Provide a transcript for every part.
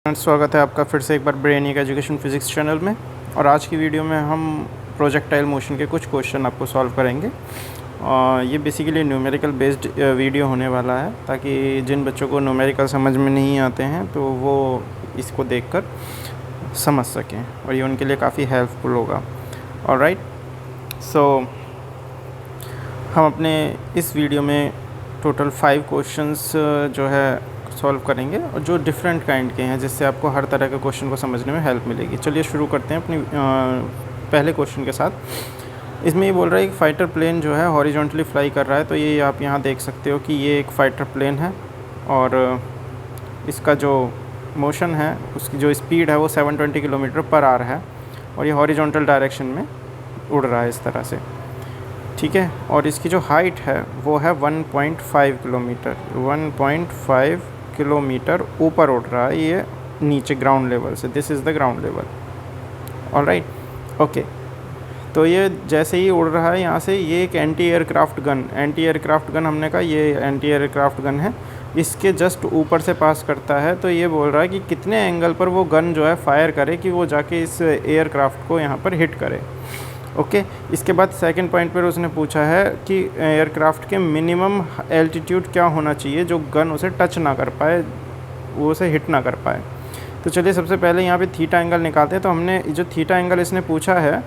स्वागत है आपका फिर से एक बार ब्रेनिक एजुकेशन फिज़िक्स चैनल में। और आज की वीडियो में हम प्रोजेक्टाइल मोशन के कुछ क्वेश्चन आपको सॉल्व करेंगे। ये बेसिकली न्यूमेरिकल बेस्ड वीडियो होने वाला है, ताकि जिन बच्चों को न्यूमेरिकल समझ में नहीं आते हैं तो वो इसको देखकर समझ सकें, और ये उनके लिए काफ़ी हेल्पफुल होगा। ऑलराइट, सो हम अपने इस वीडियो में टोटल 5 क्वेश्चंस जो है सॉल्व करेंगे, और जो डिफरेंट काइंड के हैं, जिससे आपको हर तरह के क्वेश्चन को समझने में हेल्प मिलेगी। चलिए शुरू करते हैं अपनी पहले क्वेश्चन के साथ। इसमें ये बोल रहा है कि फ़ाइटर प्लेन जो है हॉरिजॉन्टली फ्लाई कर रहा है। तो ये आप यहाँ देख सकते हो कि ये एक फ़ाइटर प्लेन है, और इसका जो मोशन है, उसकी जो स्पीड है वो 720 किलोमीटर पर आवर है, और ये हॉरिजॉन्टल डायरेक्शन में उड़ रहा है इस तरह से, ठीक है। और इसकी जो हाइट है वो है 1.5 किलोमीटर। 1.5 किलोमीटर ऊपर उड़ रहा है ये नीचे ग्राउंड लेवल से। This is the ground level. Alright, okay. तो ये जैसे ही उड़ रहा है यहाँ से, ये एक एंटी एयरक्राफ्ट गन हमने कहा ये एंटी एयरक्राफ्ट गन है, इसके जस्ट ऊपर से पास करता है। तो ये बोल रहा है कि कितने एंगल पर वो गन जो है फायर करे कि वो जाके इस एयरक्राफ्ट को यहाँ पर हिट करे। ओके, इसके बाद सेकंड पॉइंट पर उसने पूछा है कि एयरक्राफ्ट के मिनिमम एल्टीट्यूड क्या होना चाहिए जो गन उसे टच ना कर पाए, वो उसे हिट ना कर पाए। तो चलिए सबसे पहले यहाँ पे थीटा एंगल निकालते हैं। तो हमने जो थीटा एंगल इसने पूछा है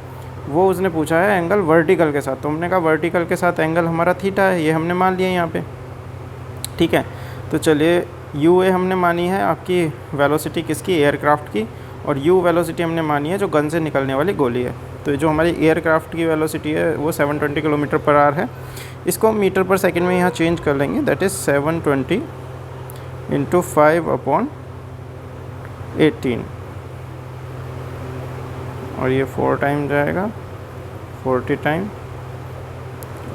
वो उसने पूछा है एंगल वर्टिकल के साथ। तो हमने कहा वर्टिकल के साथ एंगल हमारा थीटा है, ये हमने मान लिया यहाँ पे, ठीक है। तो चलिए यू ए हमने मानी है आपकी वेलोसिटी किसकी, एयरक्राफ्ट की, और यू वेलोसिटी हमने मानी है जो गन से निकलने वाली गोली है। तो जो हमारी एयरक्राफ्ट की वेलोसिटी है वो 720 किलोमीटर पर आवर है। इसको हम मीटर पर सेकंड में यहाँ चेंज कर लेंगे, दैट इज़ 720 × 5/18, और ये 4 टाइम जाएगा, 40 टाइम,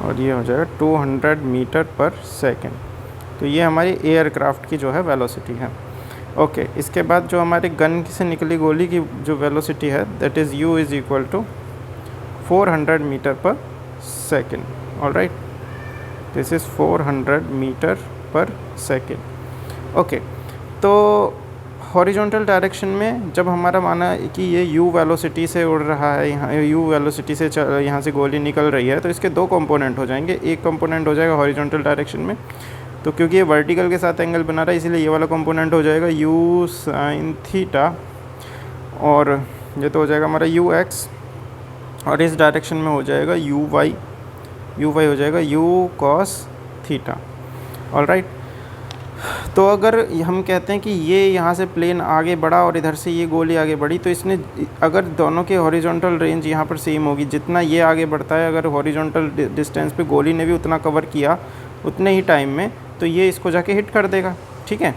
और ये हो जाएगा 200 मीटर पर सेकेंड। तो ये हमारी एयरक्राफ्ट की जो है वेलोसिटी है। ओके, इसके बाद जो हमारे गन से निकली गोली की जो वेलोसिटी है that is u is equal to 400 metre per second. Alright, this is 400 metre per second. Okay, तो हॉरिजॉन्टल डायरेक्शन में जब हमारा माना कि ये u वेलोसिटी से उड़ रहा है, यहाँ u वेलोसिटी से यहाँ से गोली निकल रही है, तो इसके 2 कंपोनेंट हो जाएंगे। एक कंपोनेंट हो जाएगा हॉरिजॉन्टल डायरेक्शन में, तो क्योंकि ये वर्टिकल के साथ एंगल बना रहा है इसीलिए ये वाला कंपोनेंट हो जाएगा u sin थीटा, और ये तो हो जाएगा हमारा ux, और इस डायरेक्शन में हो जाएगा uy हो जाएगा u cos थीटा। ऑलराइट, तो अगर हम कहते हैं कि ये यहाँ से प्लेन आगे बढ़ा और इधर से ये गोली आगे बढ़ी, तो इसने अगर दोनों के हॉरिजॉन्टल रेंज यहाँ पर सेम होगी, जितना ये आगे बढ़ता है अगर हॉरिजॉन्टल डिस्टेंस पे गोली ने भी उतना कवर किया उतने ही टाइम में, तो ये इसको जाके हिट कर देगा, ठीक है।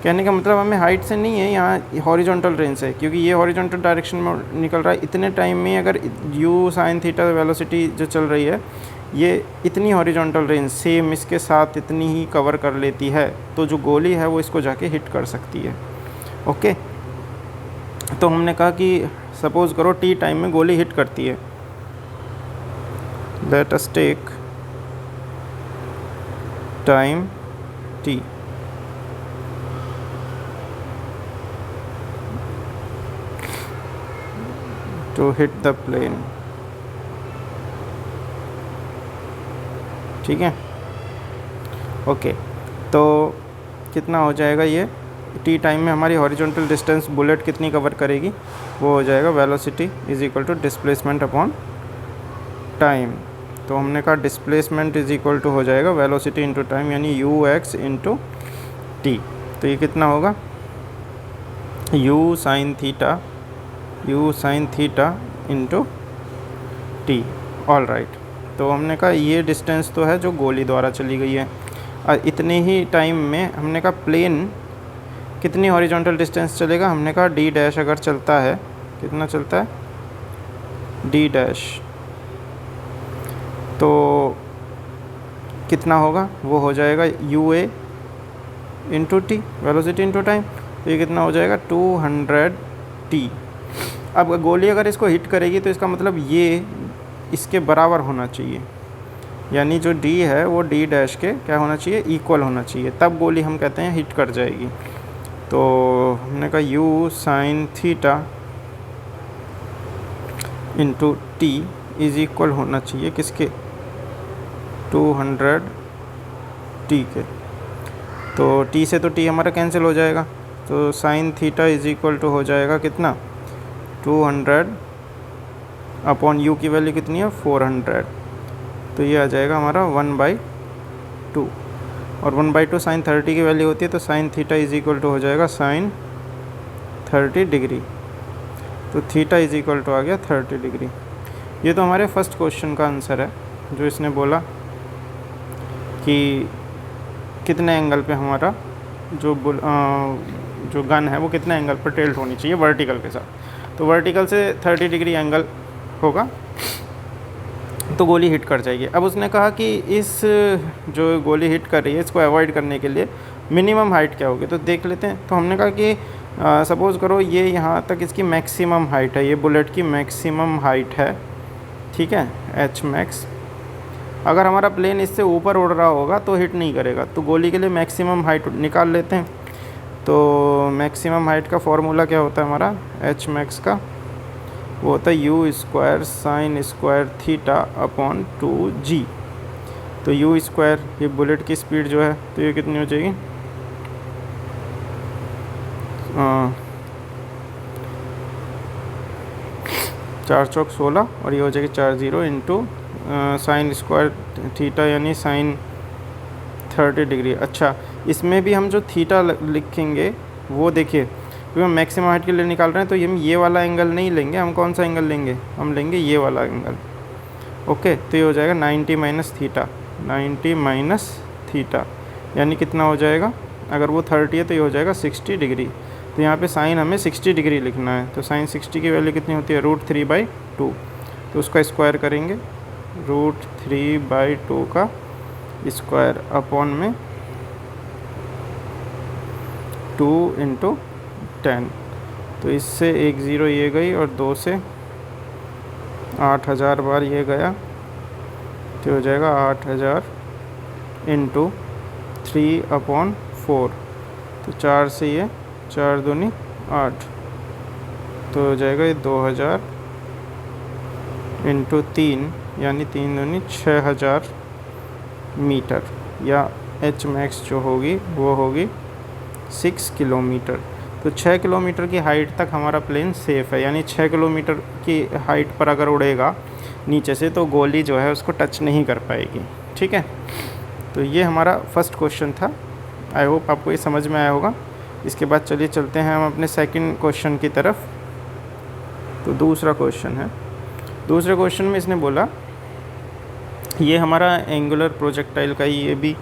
कहने का मतलब हमें हाइट से नहीं है, यहाँ हॉरिजॉन्टल रेंज से, क्योंकि ये हॉरिजॉन्टल डायरेक्शन में निकल रहा है। इतने टाइम में अगर u sin थीटा वेलोसिटी जो चल रही है ये इतनी हॉरिजॉन्टल रेंज सेम इसके साथ इतनी ही कवर कर लेती है, तो जो गोली है वो इसको जाके हिट कर सकती है। ओके, तो हमने कहा कि सपोज़ करो t टाइम में गोली हिट करती है, let us take time t, to hit the plane, ठीक है। ओके, तो कितना हो जाएगा ये t टाइम में हमारी हॉरिजॉन्टल डिस्टेंस बुलेट कितनी कवर करेगी, वो हो जाएगा velocity is equal to displacement upon time. तो हमने कहा डिस्प्लेसमेंट इज़ इक्वल टू हो जाएगा वेलोसिटी इंटू टाइम, यानी ux इंटू टी। तो ये कितना होगा u sin theta into t. Alright, तो हमने कहा ये डिस्टेंस तो है जो गोली द्वारा चली गई है, और इतने ही टाइम में हमने कहा प्लेन कितनी हॉरिजॉन्टल डिस्टेंस चलेगा, हमने कहा d डैश अगर चलता है, कितना चलता है d डैश, तो कितना होगा, वो हो जाएगा ua into T, velocity into time. तो ये कितना हो जाएगा 200t। अब गोली अगर इसको हिट करेगी तो इसका मतलब ये इसके बराबर होना चाहिए, यानी जो d है वो d डैश के क्या होना चाहिए, इक्वल होना चाहिए, तब गोली हम कहते हैं हिट कर जाएगी। तो हमने कहा u sine theta into T is equal होना चाहिए किसके, 200 टी के। तो t से तो t हमारा कैंसिल हो जाएगा, तो sine theta is equal to हो जाएगा कितना, 200 अपॉन u की वैल्यू कितनी है 400, तो ये आ जाएगा हमारा 1/2, और 1/2 साइन 30 की वैल्यू होती है, तो sine theta is equal to हो जाएगा साइन 30 डिग्री। तो थीटा इज इक्वल टू आ गया 30 डिग्री। ये तो हमारे फर्स्ट क्वेश्चन का आंसर है, जो इसने बोला कि कितने एंगल पे हमारा जो गन है वो कितने एंगल पर टिल्ट होनी चाहिए वर्टिकल के साथ। तो वर्टिकल से 30 डिग्री एंगल होगा तो गोली हिट कर जाएगी। अब उसने कहा कि इस जो गोली हिट कर रही है इसको अवॉइड करने के लिए मिनिमम हाइट क्या होगी, तो देख लेते हैं। तो हमने कहा कि सपोज़ करो ये यहाँ तक इसकी मैक्सिमम हाइट है, ये बुलेट की मैक्सिमम हाइट है, ठीक है, एच मैक्स। अगर हमारा प्लेन इससे ऊपर उड़ रहा होगा तो हिट नहीं करेगा, तो गोली के लिए मैक्सिमम हाइट निकाल लेते हैं। तो मैक्सिमम हाइट का फॉर्मूला क्या होता है हमारा, एच मैक्स का वो होता है you square sine square theta upon 2g। तो यू स्क्वायर ये बुलेट की स्पीड जो है, तो ये कितनी हो जाएगी, 4 चौक 16, और ये हो जाएगी 40 इंटू साइन स्क्वायर थीटा यानी साइन 30 डिग्री। अच्छा, इसमें भी हम जो थीटा लिखेंगे वो देखिए, क्योंकि हम मैक्सिमम हाइट के लिए निकाल रहे हैं, तो हम ये वाला एंगल नहीं लेंगे, हम कौन सा एंगल लेंगे, हम लेंगे ये वाला एंगल। ओके, तो ये हो जाएगा 90 माइनस थीटा, 90 माइनस थीटा यानी कितना हो जाएगा, अगर वो 30 है तो ये हो जाएगा 60 डिग्री। तो यहाँ पे साइन हमें 60 डिग्री लिखना है, तो साइन 60 की वैल्यू कितनी होती है, √3/2। तो उसका स्क्वायर करेंगे, √3/2 का स्क्वायर अपॉन में 2 इंटू 10। तो इससे 1 0 ये गई और 2 से 8000 बार ये गया, तो हो जाएगा 8000 इंटू 3/4। तो 4 से ये 4 दूनी 8, तो हो जाएगा ये 2000 इंटू 3 यानी 3 दूनी 6000 मीटर, या एच मैक्स जो होगी वो होगी 6 किलोमीटर। तो 6 किलोमीटर की हाइट तक हमारा प्लेन सेफ़ है, यानी 6 किलोमीटर की हाइट पर अगर उड़ेगा नीचे से तो गोली जो है उसको टच नहीं कर पाएगी, ठीक है। तो ये हमारा फर्स्ट क्वेश्चन था। आई होप आपको ये समझ में आया होगा। इसके बाद चलिए चलते हैं हम अपने सेकंड क्वेश्चन की तरफ। तो दूसरा क्वेश्चन है, दूसरे क्वेश्चन में इसने बोला, ये हमारा एंगुलर प्रोजेक्टाइल का ये भी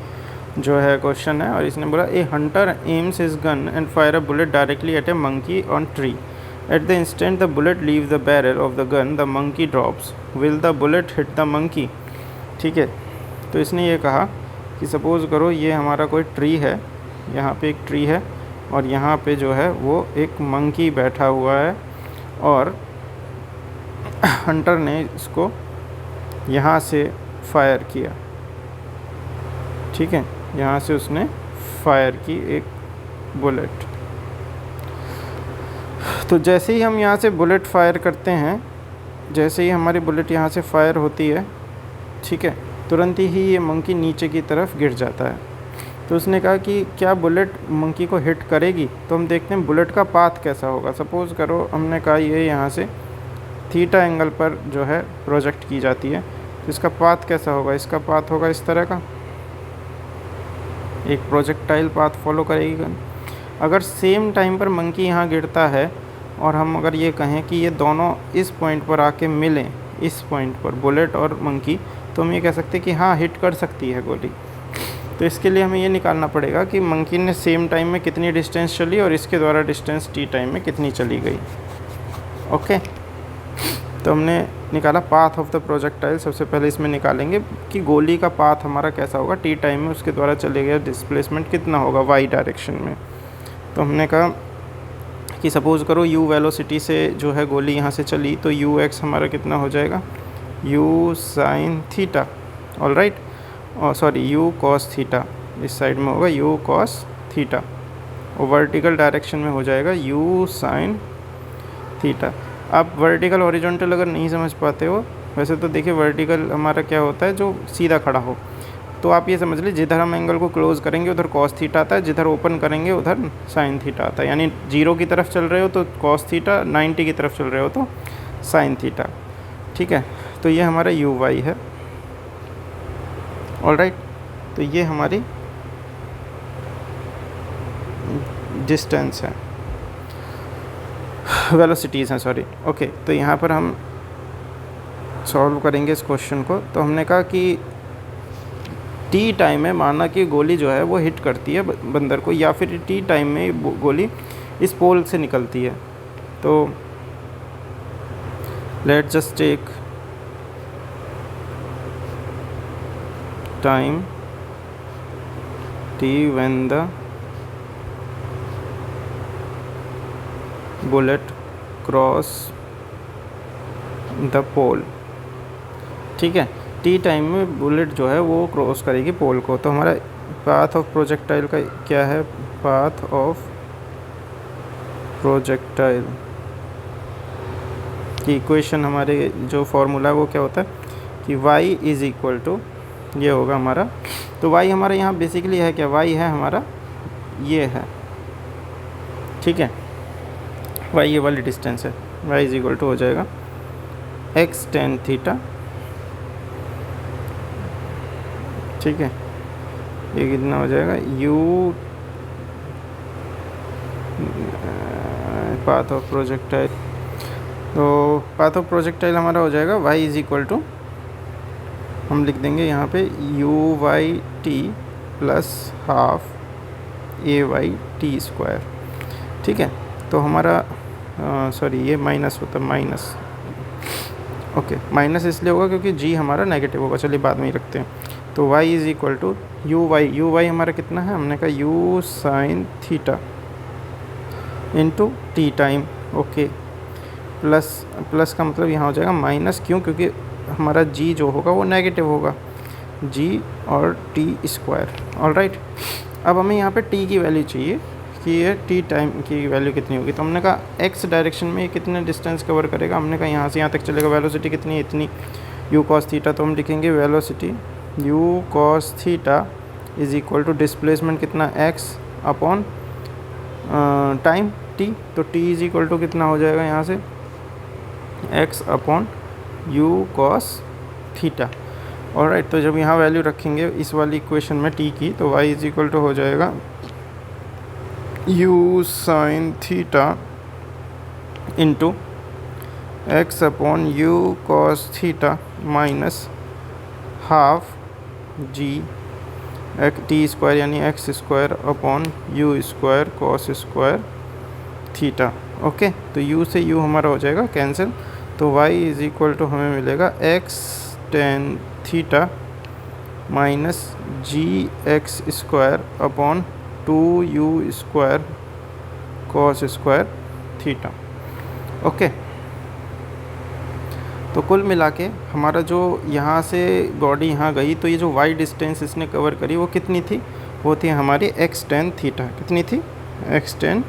जो है क्वेश्चन है, और इसने बोला ए Hunter AIIMS his gun and fire a bullet directly at A monkey on tree. At the instant the bullet leave the barrel of the gun the monkey drops, will the bullet hit the monkey. ठीक है, तो इसने ये कहा कि suppose करो ये हमारा कोई ट्री है, यहाँ पे एक ट्री है और यहाँ पे जो है वो एक मंकी बैठा हुआ है, और हंटर ने इसको यहाँ से फायर किया। ठीक है, यहाँ से उसने फायर की एक बुलेट। तो जैसे ही हम यहाँ से बुलेट फायर करते हैं, जैसे ही हमारी बुलेट यहाँ से फायर होती है, ठीक है, तुरंत ही ये मंकी नीचे की तरफ गिर जाता है। तो उसने कहा कि क्या बुलेट मंकी को हिट करेगी। तो हम देखते हैं बुलेट का पाथ कैसा होगा। सपोज़ करो हमने कहा ये यहाँ से थीटा एंगल पर जो है प्रोजेक्ट की जाती है, तो इसका पाथ कैसा होगा। इसका पाथ होगा इस तरह का, एक प्रोजेक्टाइल पाथ फॉलो करेगी गन। अगर सेम टाइम पर मंकी यहाँ गिरता है और हम अगर ये कहें कि ये दोनों इस पॉइंट पर आके मिलें, इस पॉइंट पर बुलेट और मंकी, तो हम ये कह सकते हैं कि हाँ हिट कर सकती है गोली। तो इसके लिए हमें ये निकालना पड़ेगा कि मंकी ने सेम टाइम में कितनी डिस्टेंस चली और इसके द्वारा डिस्टेंस टी टाइम में कितनी चली गई। ओके, तो हमने निकाला पाथ ऑफ द प्रोजेक्टाइल। सबसे पहले इसमें निकालेंगे कि गोली का पाथ हमारा कैसा होगा टी टाइम में, उसके द्वारा चले गया डिस्प्लेसमेंट कितना होगा वाई डायरेक्शन में। तो हमने कहा कि सपोज़ करो u वेलोसिटी से जो है गोली यहाँ से चली, तो ux हमारा कितना हो जाएगा, u sine theta, all right, और सॉरी u कॉस थीटा, इस साइड में होगा u कॉस थीटा। और वर्टिकल डायरेक्शन में हो जाएगा u sin थीटा। आप वर्टिकल हॉरिजॉन्टल अगर नहीं समझ पाते हो, वैसे तो देखिए वर्टिकल हमारा क्या होता है, जो सीधा खड़ा हो, तो आप ये समझ लीजिए जिधर हम एंगल को क्लोज़ करेंगे उधर कॉस थीटा आता है, जिधर ओपन करेंगे उधर साइन थीटा आता है। यानी 0 की तरफ चल रहे हो तो कॉस थीटा, 90 की तरफ चल रहे हो तो साइन थीटा। ठीक है, तो ये हमारा यू वाई है। ऑलराइट, तो ये हमारी डिस्टेंस है, वेलोसिटीज़ हैं, सॉरी। ओके, तो यहाँ पर हम सॉल्व करेंगे इस क्वेश्चन को। तो हमने कहा कि टी टाइम में माना कि गोली जो है वो हिट करती है बंदर को, या फिर टी टाइम में गोली इस पोल से निकलती है। तो let's just take time T when the bullet cross the pole. ठीक है, टी टाइम में बुलेट जो है वो क्रॉस करेगी पोल को। तो हमारा पाथ ऑफ प्रोजेक्टाइल का क्या है, पाथ ऑफ प्रोजेक्टाइल की इक्वेशन, हमारे जो फॉर्मूला है वो क्या होता है कि y इज़ इक्वल टू, ये होगा हमारा। तो y हमारा यहाँ बेसिकली है क्या, y है हमारा ये है। ठीक है, y ये वाली डिस्टेंस है, y इज़ इक्वल टू हो जाएगा x tan थीटा। ठीक है, ये कितना हो जाएगा, u पाथ ऑफ प्रोजेक्टाइल। तो पाथ ऑफ प्रोजेक्टाइल हमारा हो जाएगा y इज़ इक्वल टू, हम लिख देंगे यहाँ पे u y t plus half a y t square. ठीक है, तो हमारा सॉरी ये माइनस होता है, माइनस, ओके माइनस इसलिए होगा क्योंकि g हमारा नेगेटिव होगा, चलिए बाद में ही रखते हैं। तो y is equal to u y हमारा कितना है, हमने कहा u sine theta into t time. Okay, plus का मतलब यहाँ हो जाएगा माइनस, क्यों, क्योंकि हमारा g जो होगा वो नेगेटिव होगा, g और t स्क्वायर। ऑलराइट, अब हमें यहाँ पे t की वैल्यू चाहिए कि ये टी टाइम की वैल्यू कितनी होगी। तो हमने कहा x डायरेक्शन में ये कितने डिस्टेंस कवर करेगा, हमने कहा यहाँ से यहाँ तक चलेगा, वेलोसिटी कितनी है, इतनी u cos थीटा। तो हम लिखेंगे velocity u cos theta is equal to displacement कितना x अपॉन टाइम t। तो t इज़ इक्वल टू कितना हो जाएगा यहाँ से x अपॉन u cos थीटा। ऑलराइट, तो जब यहाँ वैल्यू रखेंगे इस वाली इक्वेशन में t की, तो y इज़ इक्वल टू हो जाएगा u sine theta into x अपॉन u cos theta minus half g T square यानी x square upon u square cos square theta. Okay, तो u से u हमारा हो जाएगा कैंसिल। तो y इज़ इक्वल टू हमें मिलेगा x tan theta minus g x square upon 2u square cos square theta. Okay, तो कुल मिला के हमारा जो यहाँ से बॉडी यहाँ गई, तो ये जो y डिस्टेंस इसने कवर करी वो कितनी थी, वो थी हमारी x tan थीटा। कितनी थी, x tan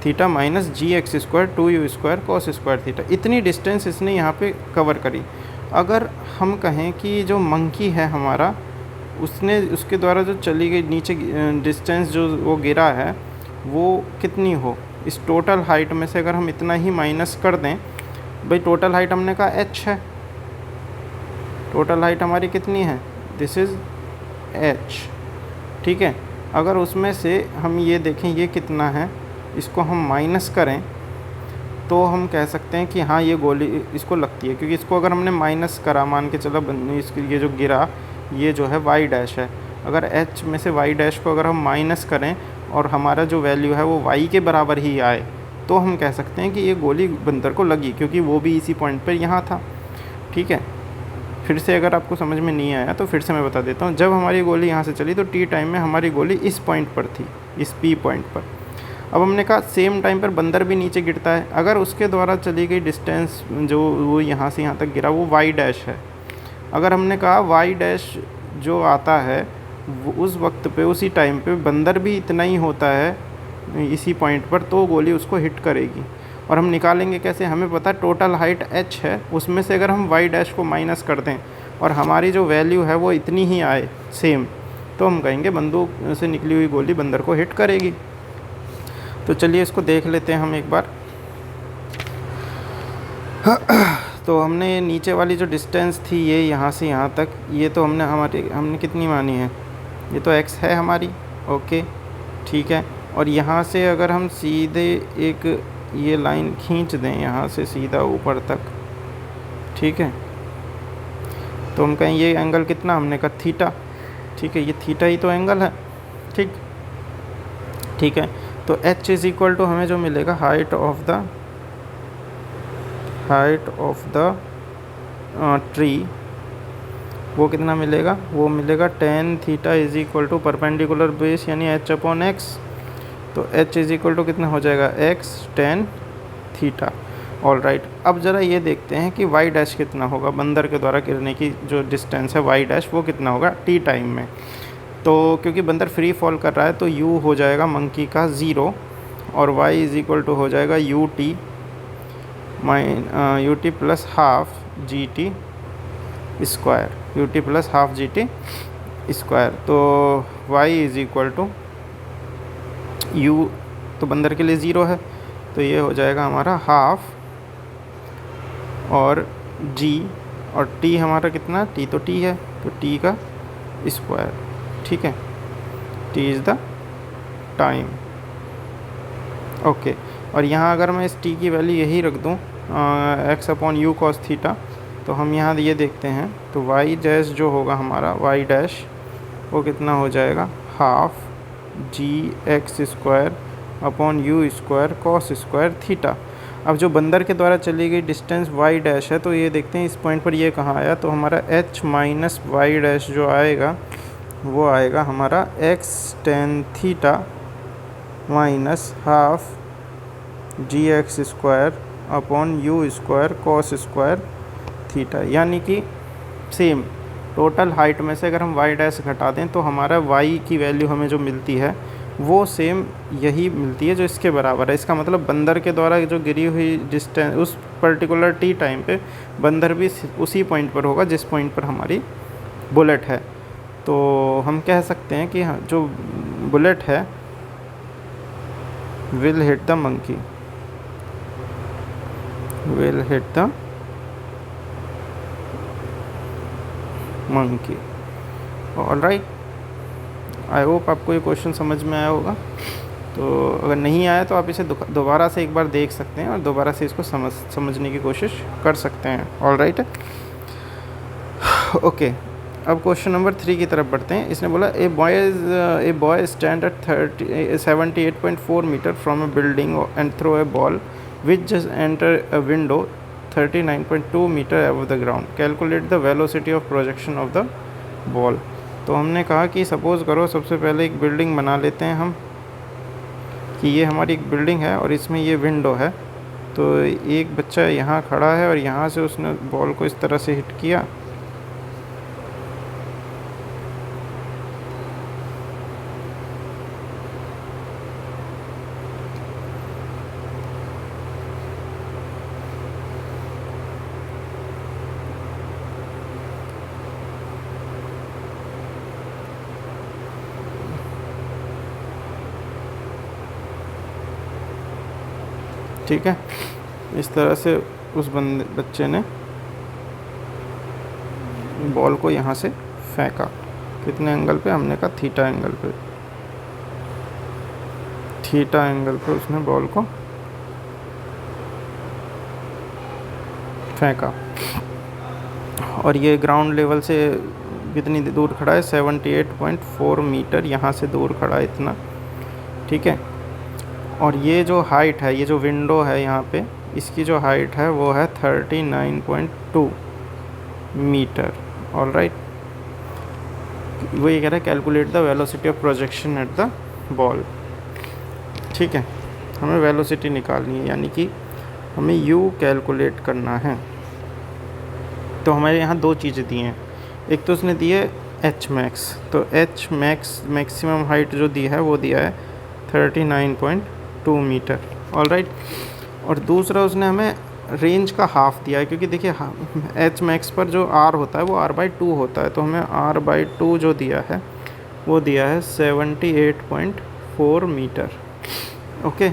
theta minus g x square 2u square cos square theta. इतनी डिस्टेंस इसने यहाँ पे कवर करी। अगर हम कहें कि जो मंकी है हमारा, उसने उसके द्वारा जो चली गई नीचे डिस्टेंस जो वो गिरा है वो कितनी हो, इस टोटल हाइट में से अगर हम इतना ही माइनस कर दें, भाई टोटल हाइट हमने कहा h है, टोटल हाइट हमारी कितनी है, दिस इज़ h। ठीक है, अगर उसमें से हम ये देखें ये कितना है, इसको हम माइनस करें तो हम कह सकते हैं कि हाँ ये गोली इसको लगती है, क्योंकि इसको अगर हमने माइनस करा, मान के चलो इसकी ये जो गिरा ये जो है y डैश है, अगर h में से y डैश को अगर हम माइनस करें और हमारा जो वैल्यू है वो y के बराबर ही आए, तो हम कह सकते हैं कि ये गोली बंदर को लगी, क्योंकि वो भी इसी पॉइंट पर यहाँ था। ठीक है, फिर से अगर आपको समझ में नहीं आया तो फिर से मैं बता देता हूँ। जब हमारी गोली यहाँ से चली तो टी टाइम में हमारी गोली इस पॉइंट पर थी, इस पी पॉइंट पर। अब हमने कहा सेम टाइम पर बंदर भी नीचे गिरता है, अगर उसके द्वारा चली गई डिस्टेंस जो वो यहाँ से यहाँ तक गिरा वो y डैश है। अगर हमने कहा y डैश जो आता है वो उस वक्त पे उसी टाइम पे बंदर भी इतना ही होता है इसी पॉइंट पर, तो गोली उसको हिट करेगी। और हम निकालेंगे कैसे, हमें पता है टोटल हाइट h है, उसमें से अगर हम y डैश को माइनस कर दें और हमारी जो वैल्यू है वो इतनी ही आए सेम, तो हम कहेंगे बंदूक से निकली हुई गोली बंदर को हिट करेगी। तो चलिए इसको देख लेते हैं हम एक बार। तो हमने नीचे वाली जो डिस्टेंस थी ये यहाँ से यहाँ तक, ये तो हमने कितनी मानी है, ये तो x है हमारी, ओके ठीक है। और यहाँ से अगर हम सीधे एक ये लाइन खींच दें यहाँ से सीधा ऊपर तक, ठीक है, तो हम कहें ये एंगल कितना, हमने कहा थीटा, ठीक है, ये थीटा ही तो एंगल है, ठीक है। तो h इज़ इक्वल टू हमें जो मिलेगा हाइट ऑफ द ट्री, वो कितना मिलेगा, वो मिलेगा tan theta is equal to perpendicular base यानी h अपॉन x। तो h इज़ इक्वल टू कितना हो जाएगा, x tan theta. All right, अब ज़रा ये देखते हैं कि y डैश कितना होगा, बंदर के द्वारा गिरने की जो डिस्टेंस है y डैश वो कितना होगा t टाइम में। तो क्योंकि बंदर फ्री फॉल कर रहा है तो u हो जाएगा मंकी का 0 और y इज़ इक्वल टू हो जाएगा ut plus half gt square, ut plus half gt square. तो y is equal to u तो बंदर के लिए 0 है, तो ये हो जाएगा हमारा हाफ और g और t हमारा कितना, t तो t है, तो t का स्क्वायर, ठीक है, t is the time, okay. और यहाँ अगर मैं इस t की वैल्यू यही रख दूँ x upon you cos theta, तो हम यहाँ ये देखते हैं तो y डैश जो होगा हमारा y डैश वो कितना हो जाएगा, half g x square upon u square cos square theta. अब जो बंदर के द्वारा चली गई डिस्टेंस y डैश है, तो ये देखते हैं इस पॉइंट पर ये कहाँ आया, तो हमारा h माइनस वाई डैश जो आएगा वो आएगा हमारा x tan theta minus half g x square upon u square cos square theta. यानी कि सेम टोटल हाइट में से अगर हम y डैश घटा दें तो हमारा y की वैल्यू हमें जो मिलती है वो सेम यही मिलती है जो इसके बराबर है। इसका मतलब बंदर के द्वारा जो गिरी हुई डिस्टेंस उस पर्टिकुलर t टाइम पे बंदर भी उसी पॉइंट पर होगा जिस पॉइंट पर हमारी बुलेट है। तो हम कह सकते हैं कि जो बुलेट है will hit the monkey, will hit the monkey. All right, I hope आपको ये क्वेश्चन समझ में आया होगा। तो अगर नहीं आया तो आप इसे दोबारा से एक बार देख सकते हैं और दोबारा से इसको समझने की कोशिश कर सकते हैं। All right, okay. अब क्वेश्चन नंबर 3 की तरफ बढ़ते हैं। इसने बोला a boy stand at 78.4 metre from a building and throw a ball which just enter a window 39.2 metre above the ground, calculate the velocity of projection of the ball. तो हमने कहा कि सपोज़ करो सबसे पहले एक बिल्डिंग बना लेते हैं हम, कि ये हमारी एक बिल्डिंग है और इसमें ये विंडो है। तो एक बच्चा यहाँ खड़ा है और यहाँ से उसने बॉल को इस तरह से हिट किया, ठीक है। इस तरह से उस बच्चे ने बॉल को यहाँ से फेंका, कितने एंगल पे, हमने कहा थीटा एंगल पे, थीटा एंगल पे उसने बॉल को फेंका। और ये ग्राउंड लेवल से कितनी दूर खड़ा है, 78.4 मीटर यहाँ से दूर खड़ा है इतना, ठीक है। और ये जो हाइट है, ये जो विंडो है यहाँ पे, इसकी जो हाइट है वो है 39.2 मीटर। ऑल राइट, वो ये कह रहा है calculate the velocity of projection at the ball, ठीक है। हमें वेलोसिटी निकालनी है, यानी कि हमें u कैलकुलेट करना है। तो हमारे यहाँ दो चीज़ें दी हैं, एक तो उसने दी है h मैक्स, तो h मैक्स मैक्सिमम हाइट जो दी है वो दिया है 39.2 मीटर। ऑलराइट, और दूसरा उसने हमें रेंज का हाफ दिया है, क्योंकि देखिए एच मैक्स पर जो आर होता है वो r/2 होता है, तो हमें r/2 जो दिया है वो दिया है 78.4 मीटर। ओके,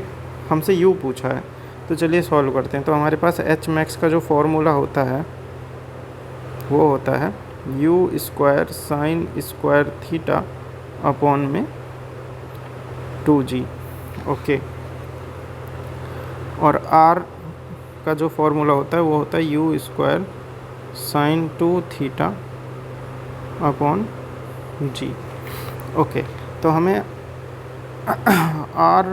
हमसे u पूछा है, तो चलिए सॉल्व करते हैं। तो हमारे पास एच मैक्स का जो फॉर्मूला होता है वो होता है u² sine square theta upon में 2g। ओके, और r का जो फॉर्मूला होता है वो होता है u² sine 2 theta upon g। Okay, तो हमें r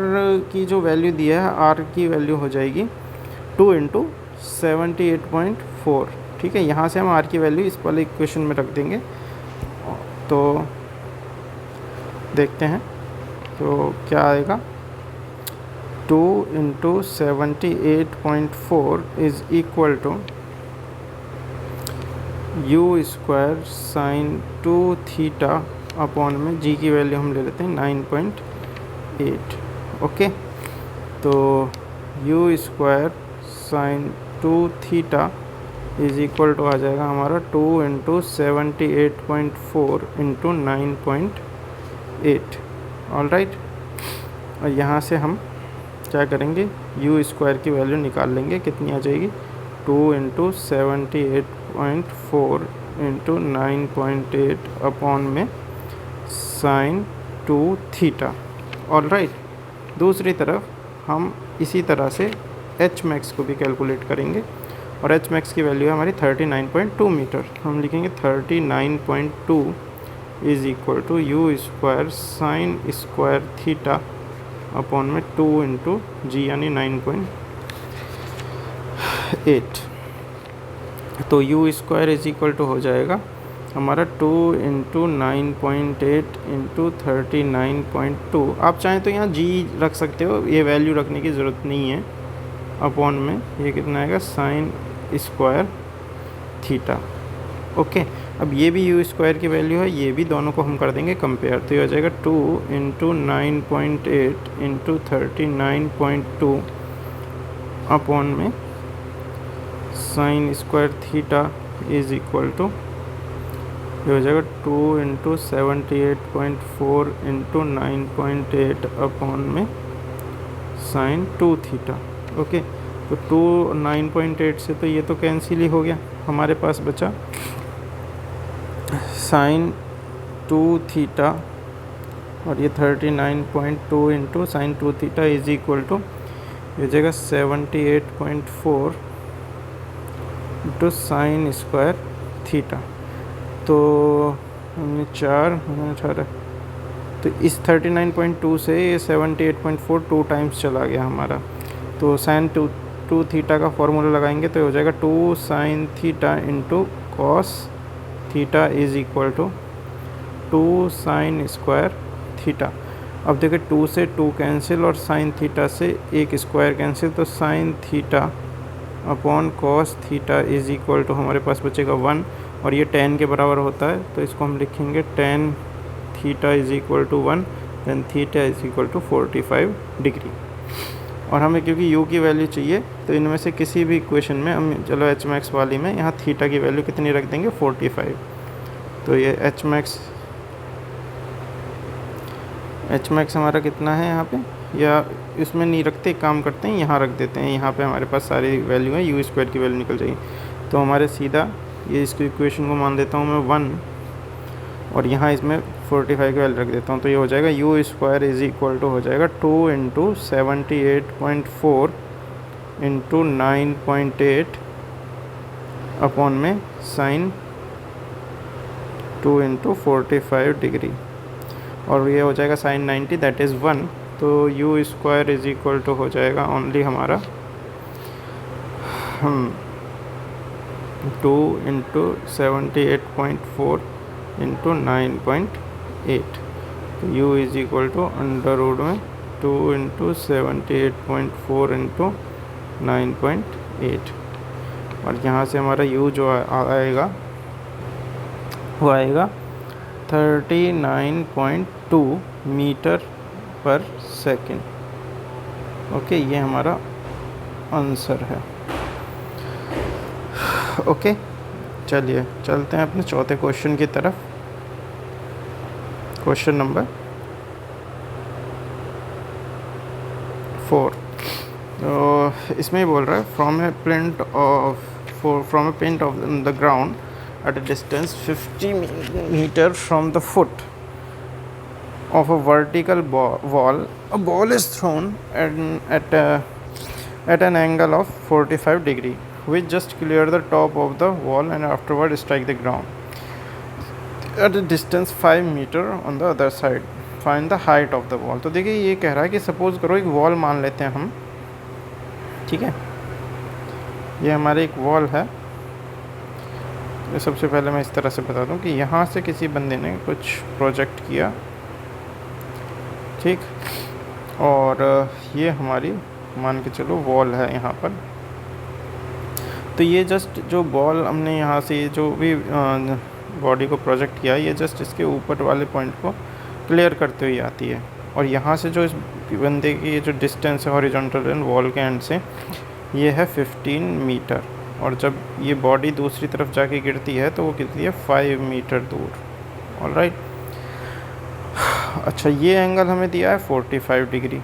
की जो वैल्यू दिया है, r की वैल्यू हो जाएगी 2 × 78.4। ठीक है, यहाँ से हम r की वैल्यू इस वाले इक्वेशन में रख देंगे। तो देखते हैं तो क्या आएगा। 2 × 78.4 is equal to u² sine 2 theta upon में g की वैल्यू हम ले लेते हैं 9.8। ओके, तो u² sine 2 theta is equal to आ जाएगा हमारा 2 × 78.4 × 9.8। ऑलराइट, और यहाँ से हम क्या करेंगे, u² की वैल्यू निकाल लेंगे, कितनी आ जाएगी 2 × 78.4 × 9.8 अपॉन में साइन 2 थीटा। ऑलराइट, दूसरी तरफ हम इसी तरह से एच मैक्स को भी कैलकुलेट करेंगे, और एच मैक्स की वैल्यू है हमारी 39.2 मीटर। हम लिखेंगे 39.2 is equal to u² sine square theta upon में 2 × g यानी 9.8। तो u² इज़ इक्वल टू हो जाएगा हमारा 2 × 9.8 × 39.2। आप चाहें तो यहाँ g रख सकते हो, ये वैल्यू रखने की ज़रूरत नहीं है। अपॉन में ये कितना आएगा साइन स्क्वायर थीटा। ओके, अब ये भी u² की वैल्यू है, ये भी दोनों को हम कर देंगे कंपेयर। तो ये हो जाएगा 2 × 9.8 × 39.2 अपॉन में sine square theta is equal to, ये हो जाएगा 2 × 78.4 × 9.8 अपॉन में साइन 2 थीटा। ओके, तो 2 9.8 से तो ये तो कैंसिल ही हो गया, हमारे पास बचा साइन 2 थीटा, और ये 39.2 × sine 2 theta is equal to, ये हो जाएगा 78.4 × साइन स्क्वायर थीटा। तो 4 तो इस 39.2 से ये 78.4 2 टाइम्स चला गया हमारा। तो साइन 2 थीटा का फॉर्मूला लगाएंगे तो हो जाएगा 2 sine theta × cos theta is equal to 2 sine square theta. अब देखिए 2 से 2 कैंसिल और साइन थीटा से एक स्क्वायर कैंसिल, तो sine theta upon cos theta is equal to हमारे पास बचेगा 1, और ये tan के बराबर होता है, तो इसको हम लिखेंगे tan theta is equal to 1, then theta is equal to 45 degree. और हमें क्योंकि u की वैल्यू चाहिए, तो इनमें से किसी भी इक्वेशन में हम, चलो एच मैक्स वाली में यहाँ थीटा की वैल्यू कितनी रख देंगे 45। तो ये एच मैक्स हमारा कितना है यहाँ पे, या इसमें नहीं रखते, काम करते हैं यहाँ रख देते हैं, यहाँ पे हमारे पास सारी वैल्यू है, u² की वैल्यू निकल जाएगी। तो हमारे सीधा ये इसको इक्वेशन को मान देता हूँ मैं 1, और यहाँ इसमें 45 की वैल्यू रख देता हूँ। तो ये हो जाएगा u² इज़ इक्वल टू हो जाएगा 2 × 78.4 × 9.8 अपॉन में साइन 2 × 45 डिग्री, और ये हो जाएगा साइन 90 दैट इज़ 1। तो u² इज़ इक्वल टू हो जाएगा ओनली हमारा 2 × 78.4 × 9.8। तो u is equal to under root में 2 × 78.4 × 9.8, और यहाँ से हमारा u जो आएगा वो आएगा 39.2 मीटर पर सेकेंड। ओके, ये हमारा आंसर है। ओके, चलिए चलते हैं अपने चौथे क्वेश्चन की तरफ। Question number 4। तो इसमें ही बोल रहा है from A print of the ground at a distance 50 meter from the foot of a vertical wall, a ball is thrown at an angle of 45 degree, which just clear the top of the wall and afterward strike the ground at a distance 5 meter on the other side. Find the height of the wall. तो देखिए ये कह रहा है कि suppose करो एक wall मान लेते हैं हम, ठीक है, ये हमारे एक वॉल है। सबसे पहले मैं इस तरह से बता दूं कि यहाँ से किसी बंदे ने कुछ प्रोजेक्ट किया, ठीक, और ये हमारी मान के चलो वॉल है यहाँ पर। तो ये जस्ट जो बॉल हमने यहाँ से जो भी बॉडी को प्रोजेक्ट किया, ये जस्ट इसके ऊपर वाले पॉइंट को क्लियर करते हुए आती है। और यहाँ से जो इस बंदे की ये जो डिस्टेंस है हॉरिजॉन्टल एंड वॉल के एंड से, ये है 15 मीटर। और जब ये बॉडी दूसरी तरफ जाके गिरती है तो वो गिरती है 5 मीटर दूर। ऑलराइट, अच्छा, ये एंगल हमें दिया है 45 डिग्री।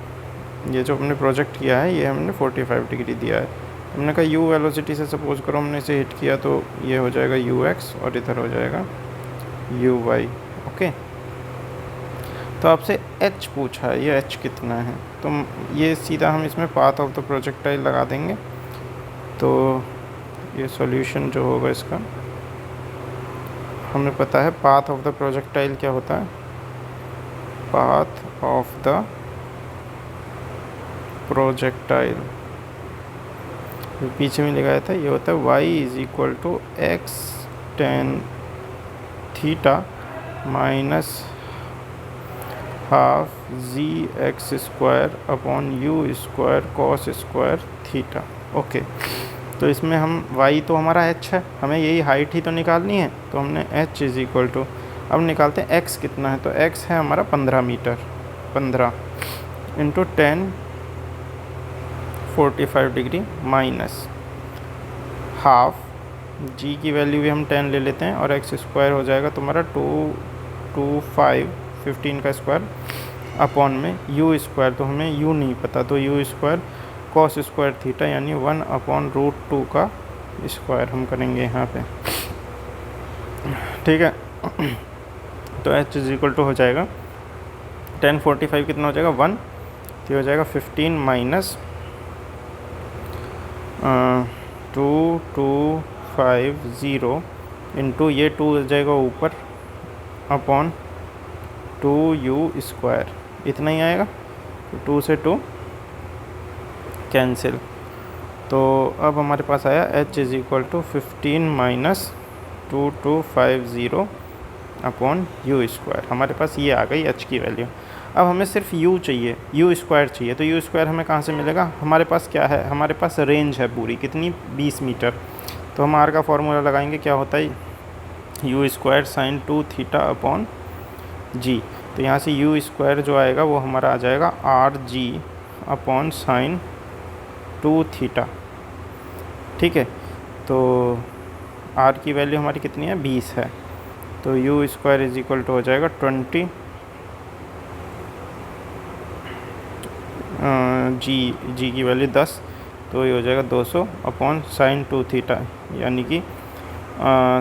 ये जो हमने प्रोजेक्ट किया है ये हमने 45 डिग्री दिया है। हमने कहा यू वेलोसिटी से सपोज करो हमने इसे हिट किया तो ये हो जाएगा ux और इधर हो जाएगा uy। ओके, तो आपसे h पूछा है, ये h कितना है, तो ये सीधा हम इसमें पाथ ऑफ द प्रोजेक्टाइल लगा देंगे। तो ये सॉल्यूशन जो होगा इसका, हमें पता है पाथ ऑफ द प्रोजेक्टाइल क्या होता है। पाथ ऑफ द प्रोजेक्टाइल पीछे में लगाया था, ये होता है y = x tan theta minus half gx² upon u² cos square theta. Okay, तो इसमें हम y तो हमारा h है, हमें यही हाइट ही तो निकालनी है, तो हमने h = अब निकालते हैं x कितना है। तो x है हमारा 15 metre, 15 into 10 45 degree minus half g की वैल्यू भी हम 10 ले लेते हैं और x² हो जाएगा तुम्हारा 225 15 का स्क्वायर अपॉन में u², तो हमें u नहीं पता, तो u² cos स्क्वायर थीटा यानी 1/√2 का स्क्वायर हम करेंगे यहाँ पे, ठीक है। तो h = हो जाएगा 10 45 कितना हो जाएगा 1, तो हो जाएगा 15 माइनस 2250 इंटू ये 2 हो जाएगा ऊपर अपॉन 2u², इतना ही आएगा। तो 2 से 2 कैंसिल, तो अब हमारे पास आया h = 15 माइनस 2250 अपॉन u²। हमारे पास ये आ गई h की वैल्यू। अब हमें सिर्फ u चाहिए, u² चाहिए, तो u² हमें कहाँ से मिलेगा। हमारे पास क्या है, हमारे पास रेंज है पूरी, कितनी 20 मीटर। तो हम r का फॉर्मूला लगाएंगे, क्या होता है u² sin 2 theta upon g। तो यहाँ से u² जो आएगा वो हमारा आ जाएगा rg अपॉन साइन 2 थीटा, ठीक है। तो r की वैल्यू हमारी कितनी है 20 है, तो u² हो जाएगा 20 g की वैल्यू 10, तो ये हो जाएगा 200 अपॉन साइन 2 थीटा यानी कि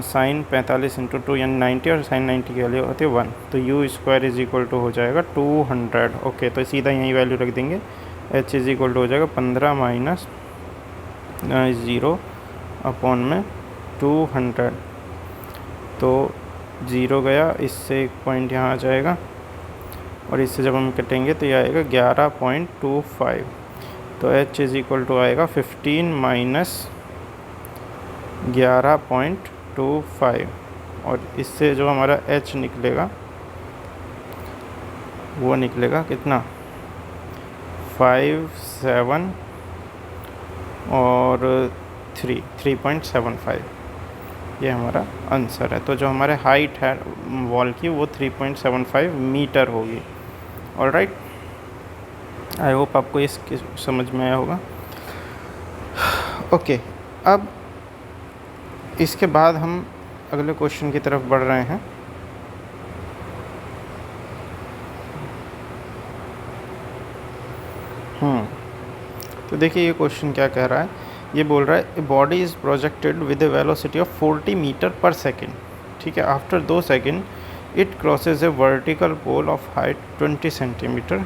साइन 45 इंटू 2 यानी 90 और साइन 90 की वैल्यू होती है 1, तो u² हो जाएगा 200। ओके, तो सीधा यही वैल्यू रख देंगे, h हो जाएगा 15 माइनस 0 अपॉन में 200, तो 0 गया, इससे एक पॉइंट यहाँ आ जाएगा और इससे जब हम कटेंगे तो ये आएगा 11.25, तो h आएगा 15 माइनस 11.25 और इससे जो हमारा h निकलेगा वो निकलेगा कितना 57 और 3.75, ये हमारा आंसर है। तो जो हमारे हाइट है वॉल की वो 3.75 मीटर होगी। ऑलराइट। आई होप आपको इसकी समझ में आया होगा। ओके, अब इसके बाद हम अगले क्वेश्चन की तरफ बढ़ रहे हैं। तो देखिए ये क्वेश्चन क्या कह रहा है। ये बोल रहा है body is projected with a velocity of 40 metre per second. ठीक है, after 2 second it crosses a vertical pole of height 20 centimetre.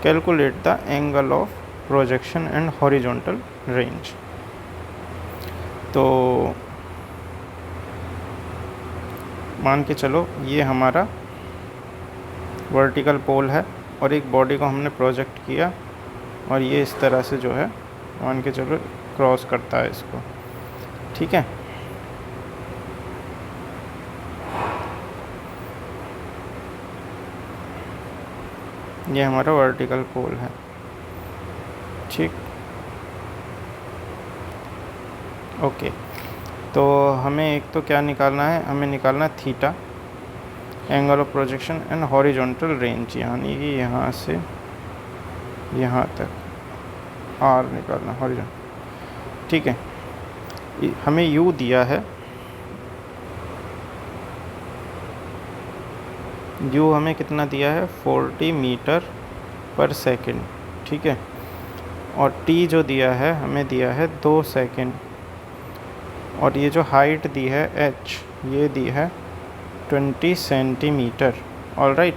Calculate the angle of projection and horizontal range. तो मान के चलो ये हमारा वर्टिकल पोल है और एक बॉडी को हमने प्रोजेक्ट किया और ये इस तरह से जो है मान के चलो क्रॉस करता है इसको। ठीक है, ये हमारा वर्टिकल पोल है। ठीक, ओके, तो हमें एक तो क्या निकालना है, हमें निकालना है theta, angle of projection and horizontal range, यानी कि यहाँ से यहाँ तक आर निकालना हॉरिजॉन्टल। ठीक है, हमें यू दिया है, यू हमें कितना दिया है 40 मीटर पर सेकेंड। ठीक है, और टी जो दिया है हमें दिया है 2 सेकेंड, और ये जो हाइट दी है एच ये दी है 20 सेंटीमीटर। ऑलराइट,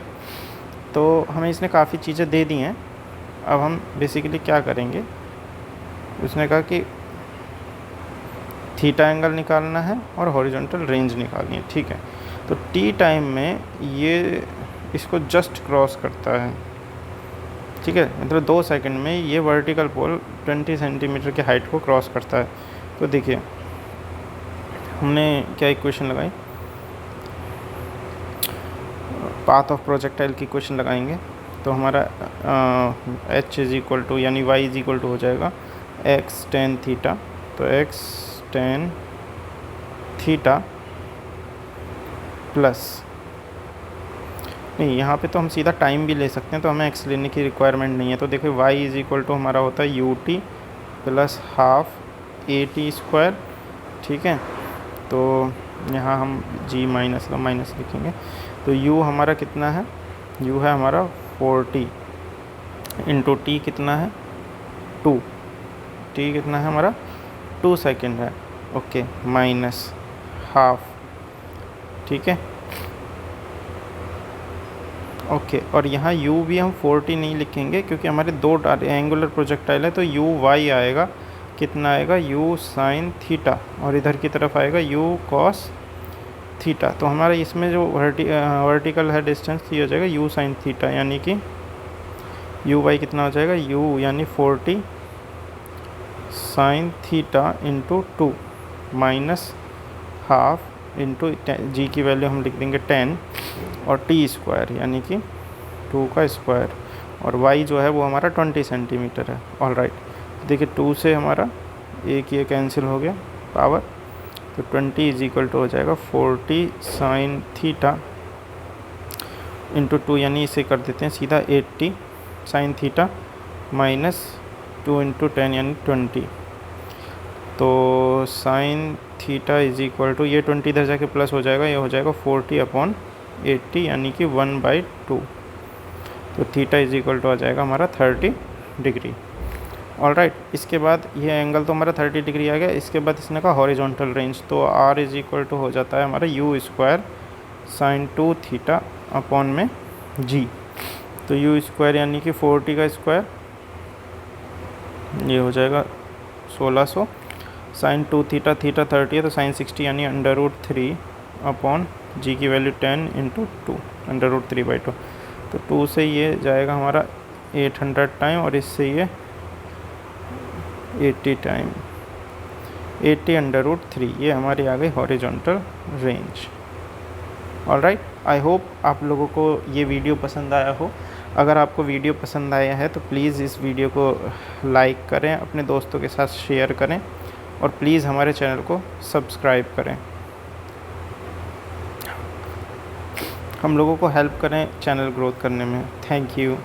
तो हमें इसने काफ़ी चीज़ें दे दी हैं। अब हम बेसिकली क्या करेंगे, उसने कहा कि थीटा एंगल निकालना है और हॉरिजॉन्टल रेंज निकालनी है। ठीक है, तो टी टाइम में ये इसको जस्ट क्रॉस करता है। ठीक है, मतलब 2 सेकंड में ये वर्टिकल पोल 20 सेंटीमीटर की हाइट को क्रॉस करता है। तो देखिए हमने क्या इक्वेशन लगाई, पाथ ऑफ प्रोजेक्टाइल की इक्वेशन लगाएंगे। तो हमारा h इज़ इक्वल टू यानी y इज़ इक्वल टू हो जाएगा x tan थीटा। तो x tan थीटा प्लस, नहीं यहाँ पे तो हम सीधा टाइम भी ले सकते हैं, तो हमें x लेने की रिक्वायरमेंट नहीं है। तो देखो y इज़ इक्वल टू हमारा होता है ut plus half at square. ठीक है, तो यहाँ हम g माइनस लिखेंगे। तो u हमारा कितना है, u है हमारा 40 इंटू टी कितना है 2, टी कितना है हमारा 2 सेकेंड है। Okay, minus half. ठीक है, ओके, और यहाँ u भी हम 40 नहीं लिखेंगे क्योंकि हमारे 2 एंगुलर प्रोजेक्टाइल है। तो u y आएगा, कितना आएगा u साइन थीटा, और इधर की तरफ आएगा u कॉस थीटा। तो हमारा इसमें जो वर्टिकल है डिस्टेंस ये हो जाएगा u साइन थीटा, यानी कि u बाई कितना हो जाएगा u यानी 40 sine theta into 2 minus half into g की वैल्यू हम लिख देंगे 10 और टी स्क्वायर यानी कि 2 का स्क्वायर, और y जो है वो हमारा 20 सेंटीमीटर है। ऑलराइट, देखिए 2 से हमारा एक ये कैंसिल हो गया पावर, तो 20 इज इक्वल टू हो जाएगा 40 साइन थीटा इंटू 2, यानी इसे कर देते हैं सीधा 80 साइन थीटा माइनस 2 इंटू 10 यानी 20। तो sine theta is equal to ये 20 इधर जाके प्लस हो जाएगा, ये हो जाएगा 40 अपॉन 80 यानी कि 1/2। तो थीटा इज इक्वल टू आ जाएगा हमारा 30 डिग्री। ऑलराइट, इसके बाद ये एंगल तो हमारा 30 डिग्री आ गया। इसके बाद इसने कहा हॉरिजॉन्टल रेंज, तो r इज इक्वल टू हो जाता है हमारा u square sine 2 theta upon में g। तो u स्क्वायर यानी कि 40 का स्क्वायर, ये हो जाएगा 1600 साइन 2 थीटा, थीटा 30 है तो साइन 60 यानी √3 अपॉन g की वैल्यू 10 इंटू 2 √3/2। तो 2 से ये जाएगा हमारा 800 टाइम और इससे ये 80 टाइम, 80 √3, ये हमारी आ गई horizontal range. Alright, I hope आप लोगों को ये वीडियो पसंद आया हो। अगर आपको वीडियो पसंद आया है तो प्लीज़ इस वीडियो को लाइक करें, अपने दोस्तों के साथ शेयर करें और प्लीज़ हमारे चैनल को सब्सक्राइब करें। हम लोगों को हेल्प करें चैनल ग्रोथ करने में। Thank you.